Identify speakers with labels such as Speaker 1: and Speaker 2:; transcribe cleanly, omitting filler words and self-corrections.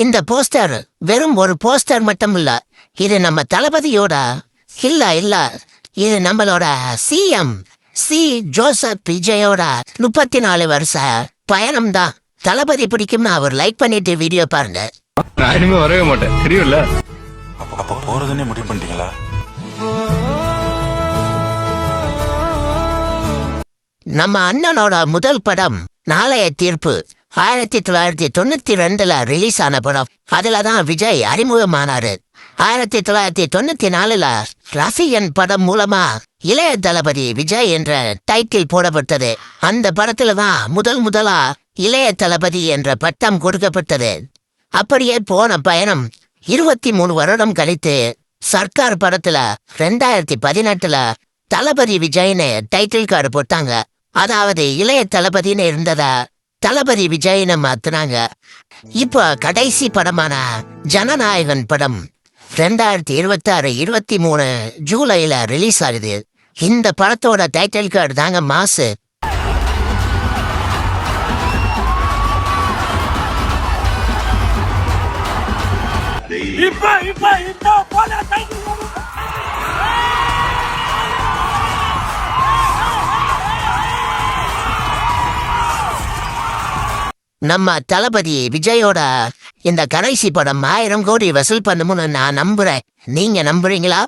Speaker 1: இந்த போஸ்டர் வெறும் ஒரு போஸ்டர் மட்டும் இல்ல, இது நம்ம தளபதியோட இல்ல இது நம்மளோட சிஎம் ஜோசப் விஜயோட 34 வருஷ பயணம் தான். தளபதி பிடிக்கும்னு அவர் லைக் பண்ணிட்டு வீடியோ பாருங்க.
Speaker 2: நான் இனிமே வரவே மாட்டேன், தெரியும்ல.
Speaker 3: அப்ப போறதுன்னே முடிவு பண்ணிட்டீங்களா?
Speaker 1: நம்ம அண்ணனோட முதல் படம் நாளைய தீர்ப்பு 1992 ரிலீஸ் ஆன படம். அதுலதான் விஜய் அறிமுகமானாரு. 1994 ரஃபியன் படம் மூலமா இளைய தளபதி விஜய் என்ற டைட்டில் போடப்பட்டது. அந்த படத்துலதான் முதலா இளைய தளபதி என்ற பட்டம் கொடுக்கப்பட்டது. அப்படியே போன பயணம் 23 வருடம் கழித்து சர்க்கார் படத்துல 2018 தளபதி விஜய்னு டைட்டில் கார்டு போட்டாங்க. அதாவது இளைய தளபதினு இருந்ததா தளபதி விஜய்னு மாத்துனாங்க. இப்போ கடைசி படமான ஜனநாயகன் படம் 2026 ஜூலைல ரிலீஸ் ஆகுது. இந்த படத்தோட டைட்டில் கார்டு தாங்க மாசு. நம்ம தளபதி விஜயோட இந்த கடைசி படம் 1000 கோடி வசூல் பண்ணும்னு நான் நம்புறேன். நீங்க நம்புறீங்களா?